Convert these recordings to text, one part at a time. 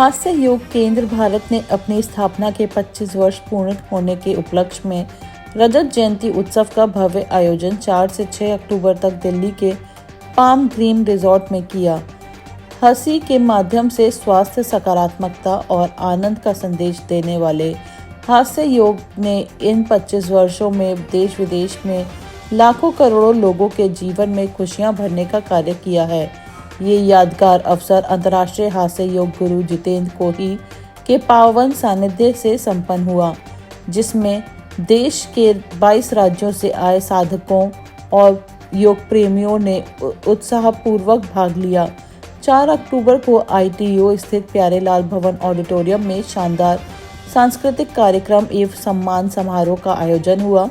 हास्य योग केंद्र भारत ने अपनी स्थापना के 25 वर्ष पूर्ण होने के उपलक्ष्य में रजत जयंती उत्सव का भव्य आयोजन 4 से 6 अक्टूबर तक दिल्ली के पाम ग्रीन रिजॉर्ट में किया। हंसी के माध्यम से स्वास्थ्य, सकारात्मकता और आनंद का संदेश देने वाले हास्य योग ने इन 25 वर्षों में देश विदेश में लाखों करोड़ों लोगों के जीवन में खुशियां भरने का कार्य किया है। ये यादगार अवसर अंतर्राष्ट्रीय हास्य योग गुरु जितेंद्र कोही के पावन सानिध्य से संपन्न हुआ, जिसमें देश के 22 राज्यों से आए साधकों और योग प्रेमियों ने उत्साहपूर्वक भाग लिया। 4 अक्टूबर को ITO स्थित प्यारेलाल भवन ऑडिटोरियम में शानदार सांस्कृतिक कार्यक्रम एवं सम्मान समारोह का आयोजन हुआ।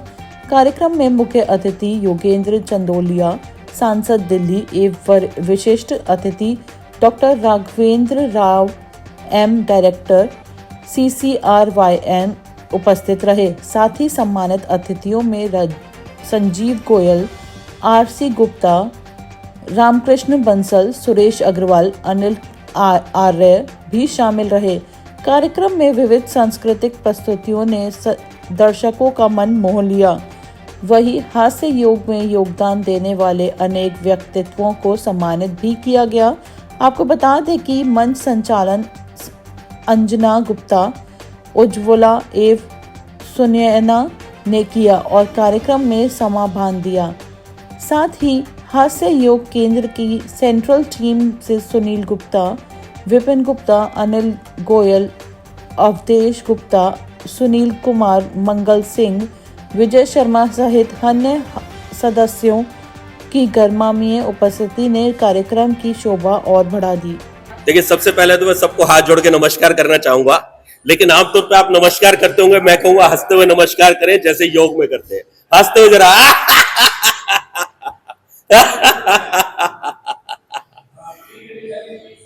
कार्यक्रम में मुख्य अतिथि योगेंद्र चंदोलिया, सांसद दिल्ली एवं विशिष्ट अतिथि doctor Raghavendra Rao M, director CCRYN उपस्थित रहे। साथ ही सम्मानित अतिथियों में संजीव गोयल, RC गुप्ता, रामकृष्ण बंसल, सुरेश अग्रवाल, अनिल आर्य भी शामिल रहे। कार्यक्रम में विविध सांस्कृतिक प्रस्तुतियों ने दर्शकों का मन मोह लिया। वहीं हास्य योग में योगदान देने वाले अनेक व्यक्तित्वों को सम्मानित भी किया गया। आपको बता दें कि मंच संचालन अंजना गुप्ता, उज्ज्वला एवं सुनैना ने किया और कार्यक्रम में समा बांध दिया। साथ ही हास्य योग केंद्र की सेंट्रल टीम से सुनील गुप्ता, विपिन गुप्ता, अनिल गोयल, अवधेश गुप्ता, सुनील कुमार, मंगल सिंह, विजय शर्मा सहित अन्य सदस्यों की गर्मामीय उपस्थिति ने कार्यक्रम की शोभा और बढ़ा दी। देखिए, सबसे पहले तो मैं सबको हाथ जोड़ के नमस्कार करना चाहूंगा, लेकिन आमतौर पे आप नमस्कार करते होंगे, मैं कहूंगा हंसते हुए नमस्कार करें जैसे योग में करते हैं। हंसते हुए जरा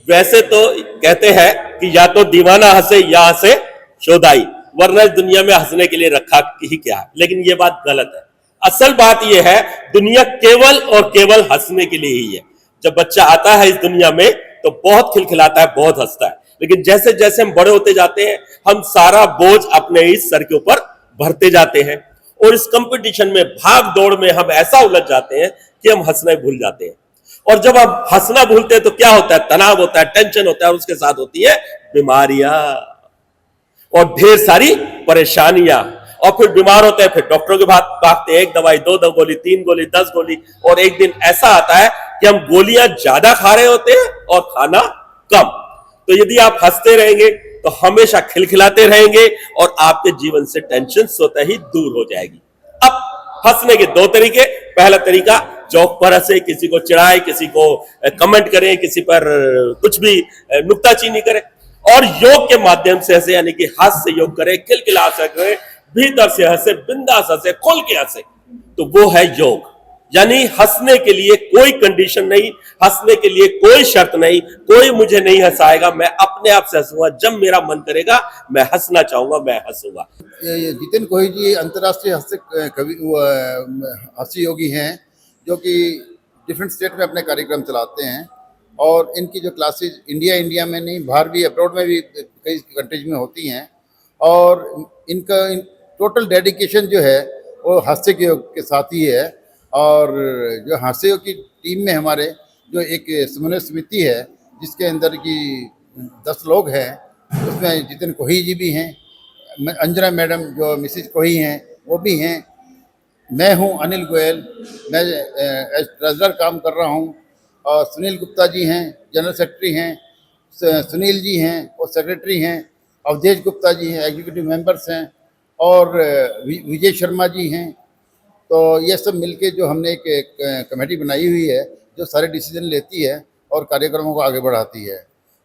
वैसे तो कहते हैं कि या तो दीवाना हंसे या हंसे शोधाई, वरना इस दुनिया में हंसने के लिए रखा ही क्या है। लेकिन ये बात गलत है। असल बात यह है, दुनिया केवल और केवल हंसने के लिए ही है। जब बच्चा आता है इस दुनिया में तो बहुत खिलखिलाता है, बहुत हंसता है, लेकिन जैसे जैसे हम बड़े होते जाते हैं हम सारा बोझ अपने इस सर के ऊपर भरते जाते हैं और इस कंपटीशन में, भाग दौड़ में हम ऐसा उलझ जाते हैं कि हम हंसना भूल जाते हैं। और जब हम हंसना भूलते हैं तो क्या होता है? तनाव होता है, टेंशन होता है, और उसके साथ होती है बीमारियां और ढेर सारी परेशानियां। और फिर बीमार होते हैं, फिर डॉक्टरों के पास भागते हैं, 1 दवाई, 2 गोली, 3 गोली, 10 गोली, और एक दिन ऐसा आता है कि हम गोलियां ज्यादा खा रहे होते हैं और खाना कम। तो यदि आप हंसते रहेंगे तो हमेशा खिलखिलाते रहेंगे और आपके जीवन से टेंशन स्वतः ही दूर हो जाएगी। अब हंसने के 2 तरीके। पहला तरीका, जोक पर हंसे, किसी को चिढ़ाए, किसी को कमेंट करें, किसी पर कुछ भी नुक्ताचीनी करें, और योग के माध्यम से हंसे, यानी कि हास्य योग करें, खिलखिला सके, भीतर से हंसे, बिंदास हंसे, खोल के हंसे, तो वो है योग। यानी हंसने के लिए कोई कंडीशन नहीं, हंसने के लिए कोई शर्त नहीं, कोई मुझे नहीं हंसाएगा, मैं अपने आप से हंसूंगा। जब मेरा मन करेगा मैं हंसना चाहूंगा, मैं हंसूंगा। जितेंद्र कोही जी अंतर्राष्ट्रीय हास्य योगी हैं, जो कि डिफरेंट स्टेट में अपने कार्यक्रम चलाते हैं, और इनकी जो क्लासेस इंडिया में नहीं, बाहर भी, अब्रॉड में भी कई कंट्रीज में होती हैं। और इनका टोटल डेडिकेशन जो है वो हास्य के योग के साथ ही है। और जो हास्य योग की टीम में हमारे जो एक समन्वय समिति है, जिसके अंदर की 10 लोग हैं, उसमें जितेंद्र कोही जी भी हैं, अंजना मैडम जो मिसिज कोही हैं वो भी हैं, मैं हूं अनिल गोयल, मैं एज ट्रेजरर काम कर रहा हूं, और सुनील गुप्ता जी हैं, जनरल सेक्रेटरी हैं, सुनील जी हैं वो सेक्रेटरी हैं, अवधेश गुप्ता जी हैं, एग्जीक्यूटिव मेंबर्स हैं, और विजय शर्मा जी हैं। तो ये सब मिलके जो हमने एक कमेटी बनाई हुई है, जो सारे डिसीजन लेती है और कार्यक्रमों को आगे बढ़ाती है।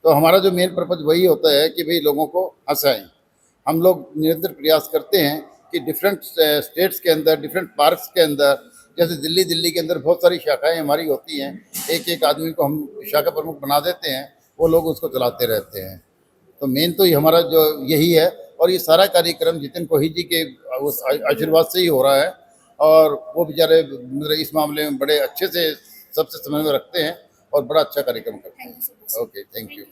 तो हमारा जो मेन पर्पज़ वही होता है कि भाई लोगों को हंसाएं। हम लोग निरंतर प्रयास करते हैं कि डिफरेंट स्टेट्स के अंदर, डिफरेंट पार्क्स के अंदर, जैसे दिल्ली के अंदर बहुत सारी शाखाएं हमारी होती हैं, एक आदमी को हम शाखा प्रमुख बना देते हैं, वो लोग उसको चलाते रहते हैं। तो मेन तो ये हमारा जो यही है, और ये सारा कार्यक्रम जितेंद्र कोही जी के उस आशीर्वाद से ही हो रहा है, और वो बेचारे इस मामले में बड़े अच्छे से सबसे समन्वय रखते हैं और बड़ा अच्छा कार्यक्रम करते हैं। Okay, thank you.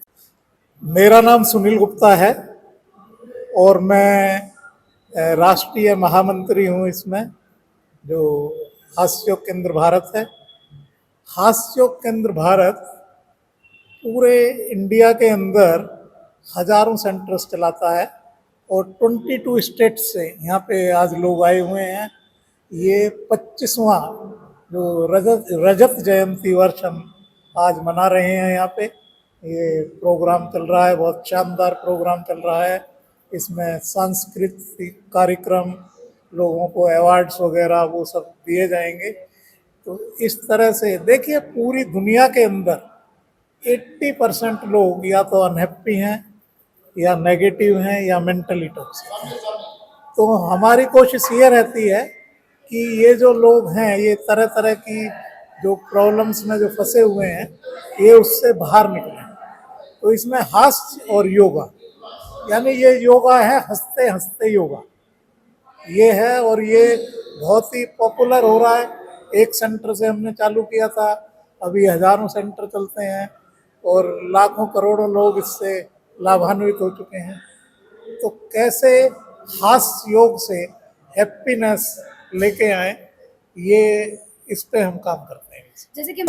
मेरा नाम सुनील गुप्ता है और मैं राष्ट्रीय महामंत्री हूँ इसमें, जो हास्योग केंद्र भारत है। हास्योग केंद्र भारत पूरे इंडिया के अंदर हजारों सेंटर्स चलाता है और 22 स्टेट से यहाँ पे आज लोग आए हुए हैं। ये 25वां जो रजत जयंती वर्ष हम आज मना रहे हैं। यहाँ पे ये प्रोग्राम चल रहा है, बहुत शानदार प्रोग्राम चल रहा है। इसमें सांस्कृतिक कार्यक्रम, लोगों को अवार्ड्स वगैरह वो सब दिए जाएंगे। तो इस तरह से देखिए, पूरी दुनिया के अंदर 80% लोग या तो अनहैप्पी हैं या नेगेटिव हैं या मेंटली टॉक्सिक हैं। तो हमारी कोशिश ये रहती है कि ये जो लोग हैं, ये तरह तरह की जो प्रॉब्लम्स में जो फंसे हुए हैं, ये उससे बाहर निकलें। तो इसमें हास्य और योगा, यानी ये योगा है, हंसते हंसते योगा ये है। और ये बहुत ही पॉपुलर हो रहा है। एक सेंटर से हमने चालू किया था, अभी हजारों सेंटर चलते हैं और लाखों करोड़ों लोग इससे लाभान्वित हो चुके हैं। तो कैसे हास्य योग से हैप्पीनेस लेके आए, ये इस पे हम काम करते हैं। जैसे कि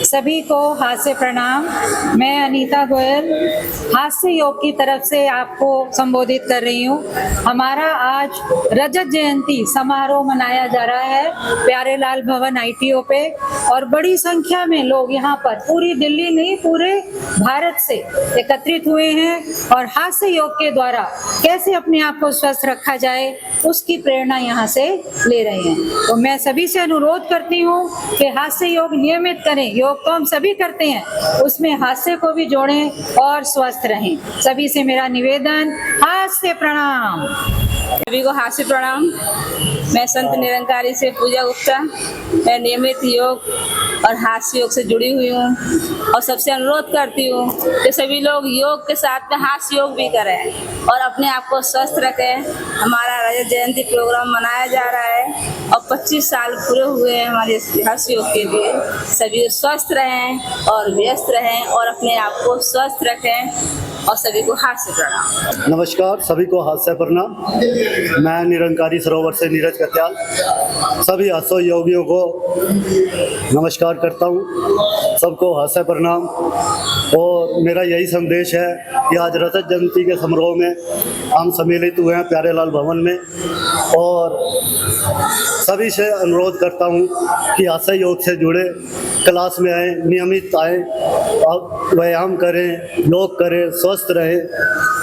सभी को हास्य प्रणाम। मैं अनीता गोयल हास्य योग की तरफ से आपको संबोधित कर रही हूँ। हमारा आज रजत जयंती समारोह मनाया जा रहा है प्यारेलाल भवन ITO पे, और बड़ी संख्या में लोग यहाँ पर पूरी दिल्ली नहीं पूरे भारत से एकत्रित हुए हैं और हास्य योग के द्वारा कैसे अपने आप को स्वस्थ रखा जाए उसकी प्रेरणा यहाँ से ले रहे हैं। तो मैं सभी से अनुरोध करती हूँ कि हास्य योग नियमित करें। योग तो हम सभी करते हैं, उसमें हास्य को भी जोड़ें और स्वस्थ रहें। सभी से मेरा निवेदन, हास्य प्रणाम। सभी को हास्य प्रणाम। मैं संत निरंकारी से पूजा गुप्ता। मैं नियमित योग और हास्य योग से जुड़ी हुई हूँ और सबसे अनुरोध करती हूँ कि सभी लोग योग के साथ में हास्य योग भी करें और अपने आप को स्वस्थ रखें। हमारा रजत जयंती प्रोग्राम मनाया जा रहा है और 25 साल पूरे हुए हैं हमारे हास्य योग के लिए। सभी स्वस्थ रहें और व्यस्त रहें और अपने आप को स्वस्थ रखें और सभी को हास्य प्रणाम। नमस्कार, सभी को हास्य प्रणाम। मैं निरंकारी सरोवर से नीरज कत्याल सभी हास्य योगियों को नमस्कार करता हूँ। सबको हास्य प्रणाम। और मेरा यही संदेश है कि आज रजत जयंती के समारोह में हम सम्मिलित हुए हैं प्यारेलाल भवन में, और सभी से अनुरोध करता हूँ कि हास्य योग से जुड़े क्लास में आएँ, नियमित आएँ, व्यायाम करें, योग करें, स्वस्थ रहें,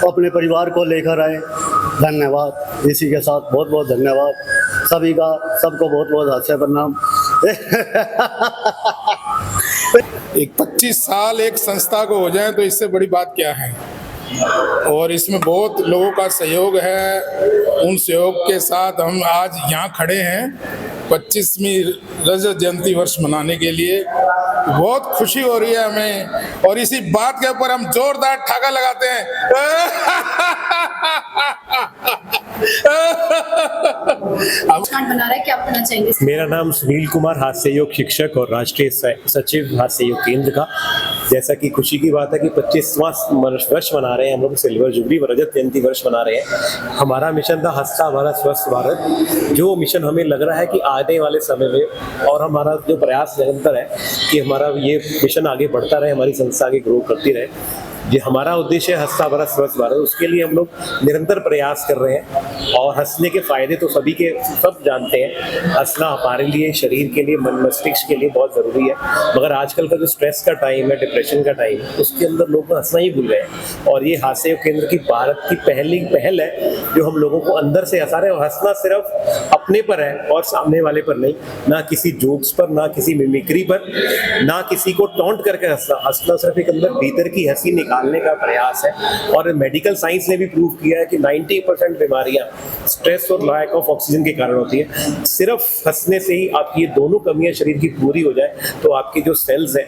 अपने परिवार को लेकर आएँ। धन्यवाद। इसी के साथ बहुत बहुत धन्यवाद सभी का। सबको बहुत बहुत हास्य प्रणाम। एक 25 साल एक संस्था को हो जाए तो इससे बड़ी बात क्या है। और इसमें बहुत लोगों का सहयोग है। उन सहयोग के साथ हम आज यहाँ खड़े हैं 25वीं रजत जयंती वर्ष मनाने के लिए। बहुत खुशी हो रही है हमें और इसी बात के ऊपर हम जोरदार ठाका लगाते हैं। बना रहा है, क्या कहना चाहेंगे? मेरा नाम सुनील कुमार, हास्य योग शिक्षक और राष्ट्रीय सचिव हास्य योग केंद्र का। जैसा कि खुशी की बात है कि 25वां वर्ष मना रहे हैं हम लोग, सिल्वर जुबली रजत जयंती वर्ष मना रहे हैं। हमारा मिशन था हंसता भारत स्वस्थ भारत, जो मिशन हमें लग रहा है कि आने वाले समय में, और हमारा जो प्रयास निरंतर है कि हमारा ये मिशन आगे बढ़ता रहे, हमारी संस्था आगे ग्रो करती रहे। ये हमारा उद्देश्य है हंसता भारत स्वस्थ भारत। उसके लिए हम लोग निरंतर प्रयास कर रहे हैं और हंसने के फायदे तो सभी के सब जानते हैं। हंसना हमारे लिए, शरीर के लिए, मन मस्तिष्क के लिए बहुत ज़रूरी है। मगर आजकल का जो स्ट्रेस का टाइम है, डिप्रेशन का टाइम है, उसके अंदर लोग हंसना ही भूल गए हैं। और ये हास्य योग केंद्र की भारत की पहल है जो हम लोगों को अंदर से हंसा रहे हैं। और हंसना सिर्फ अपने पर है और सामने वाले पर नहीं, ना किसी जोक्स पर, ना किसी मिमिक्री पर, ना किसी को टॉन्ट करके हंसना। हंसना सिर्फ एक अंदर भीतर की हंसी निकालने का प्रयास है। और मेडिकल साइंस ने भी प्रूव किया है कि 90% बीमारियां स्ट्रेस और लैक ऑफ ऑक्सीजन के कारण होती है। सिर्फ हंसने से ही आपकी ये दोनों कमियां शरीर की पूरी हो जाए तो आपके जो सेल्स हैं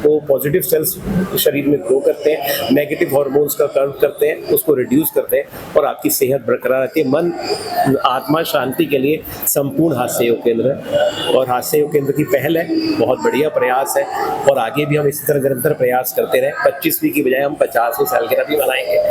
वो पॉजिटिव सेल्स शरीर में ग्रो करते हैं, नेगेटिव हार्मोन्स का कर्व करते हैं, उसको रिड्यूस करते हैं और आपकी सेहत बरकरार रहती है। मन आत्मा शांति के लिए संपूर्ण हास्य योग केंद्र है और हास्य योग केंद्र की पहल है। बहुत बढ़िया प्रयास है और आगे भी हम इसी तरह निरंतर प्रयास करते रहे। 25वीं की बजाय हम 50वीं सालगिरह भी मनाएंगे।